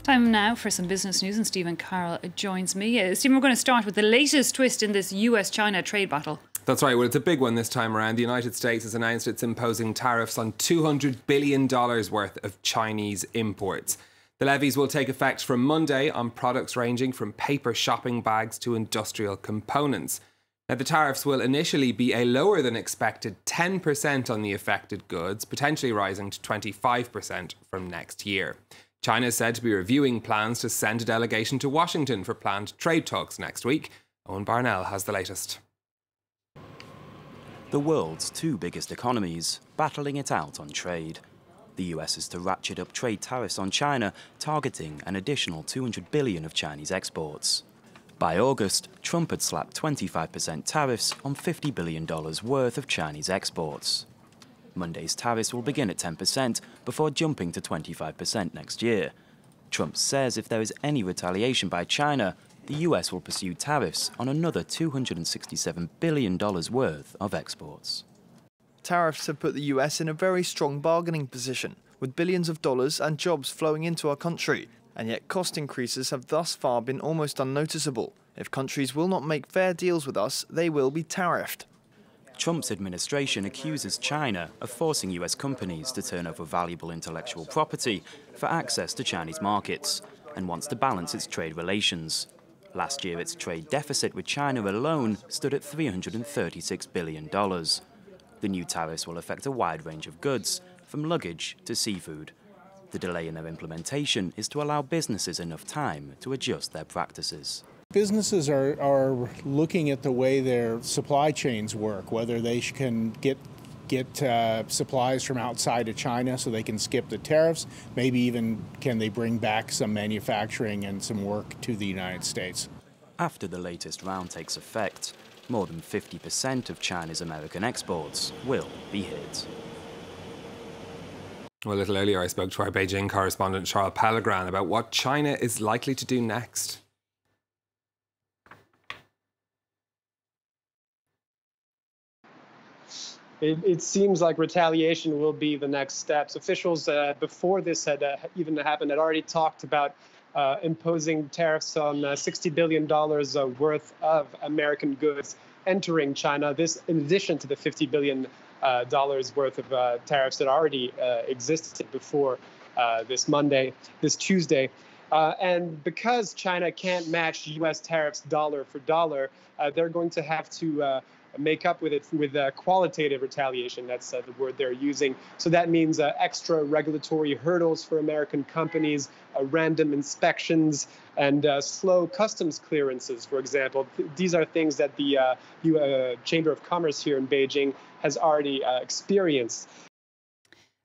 Time now for some business news, and Stephen Carroll joins me. Stephen, we're going to start with the latest twist in this US-China trade battle. That's right. Well, it's a big one this time around. The United States has announced it's imposing tariffs on $200 billion worth of Chinese imports. The levies will take effect from Monday on products ranging from paper shopping bags to industrial components. Now, the tariffs will initially be a lower than expected 10% on the affected goods, potentially rising to 25% from next year. China is said to be reviewing plans to send a delegation to Washington for planned trade talks next week. Owen Barnell has the latest. The world's two biggest economies battling it out on trade. The US is to ratchet up trade tariffs on China, targeting an additional $200 billion of Chinese exports. By August, Trump had slapped 25% tariffs on $50 billion worth of Chinese exports. Monday's tariffs will begin at 10% before jumping to 25% next year. Trump says if there is any retaliation by China, the US will pursue tariffs on another $267 billion worth of exports. Tariffs have put the US in a very strong bargaining position, with billions of dollars and jobs flowing into our country. And yet cost increases have thus far been almost unnoticeable. If countries will not make fair deals with us, they will be tariffed. Trump's administration accuses China of forcing US companies to turn over valuable intellectual property for access to Chinese markets and wants to balance its trade relations. Last year, its trade deficit with China alone stood at $336 billion. The new tariffs will affect a wide range of goods, from luggage to seafood. The delay in their implementation is to allow businesses enough time to adjust their practices. Businesses are looking at the way their supply chains work, whether they can get supplies from outside of China so they can skip the tariffs, maybe even can they bring back some manufacturing and some work to the United States. After the latest round takes effect, more than 50% of China's American exports will be hit. Well, a little earlier I spoke to our Beijing correspondent Charles Pellegrin about what China is likely to do next. It seems like retaliation will be the next steps. Officials, before this had even happened, had already talked about imposing tariffs on $60 billion worth of American goods entering China. This, in addition to the $50 billion worth of tariffs that already existed before this Tuesday. And because China can't match U.S. tariffs dollar for dollar, they're going to have to make up with it with qualitative retaliation. That's the word they're using. So that means extra regulatory hurdles for American companies, random inspections, and slow customs clearances, for example. These are things that the Chamber of Commerce here in Beijing has already experienced.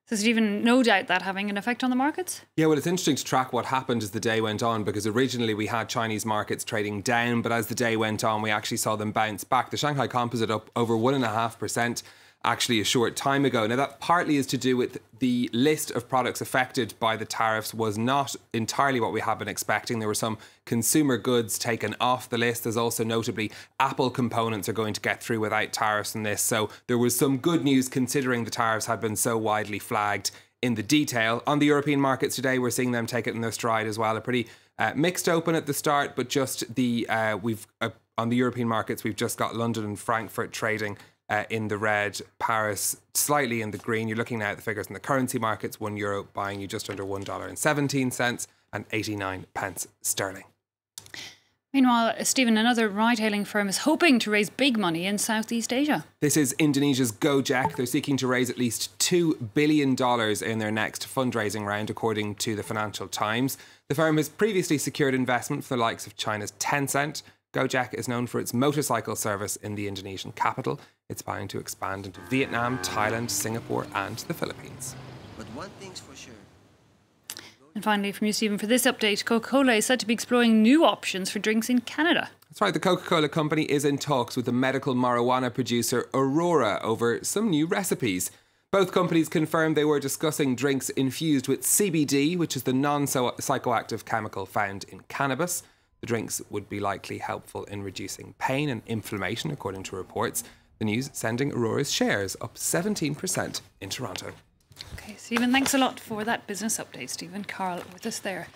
So, Stephen, no doubt that having an effect on the markets? Yeah, well, it's interesting to track what happened as the day went on, because originally we had Chinese markets trading down, but as the day went on, we actually saw them bounce back. The Shanghai Composite up over 1.5% actually a short time ago. Now, that partly is to do with the list of products affected by the tariffs was not entirely what we have been expecting. There were some consumer goods taken off the list. There's also notably Apple components are going to get through without tariffs in this. So there was some good news considering the tariffs had been so widely flagged in the detail. On the European markets today, we're seeing them take it in their stride as well. A pretty mixed open at the start, but just the on the European markets, we've just got London and Frankfurt trading in the red, Paris slightly in the green. You're looking now at the figures in the currency markets. €1 buying you just under $1.17 and 89 pence sterling. Meanwhile, Stephen, another ride-hailing firm is hoping to raise big money in Southeast Asia. This is Indonesia's Gojek. They're seeking to raise at least $2 billion in their next fundraising round, according to the Financial Times. The firm has previously secured investment for the likes of China's Tencent. Gojek is known for its motorcycle service in the Indonesian capital. It's planning to expand into Vietnam, Thailand, Singapore and the Philippines. But one thing's for sure. And finally from you, Stephen, for this update, Coca-Cola is said to be exploring new options for drinks in Canada. That's right, the Coca-Cola company is in talks with the medical marijuana producer Aurora over some new recipes. Both companies confirmed they were discussing drinks infused with CBD, which is the non-psychoactive chemical found in cannabis. The drinks would be likely helpful in reducing pain and inflammation, according to reports. The news sending Aurora's shares up 17% in Toronto. OK, Stephen, thanks a lot for that business update. Stephen Carroll with us there.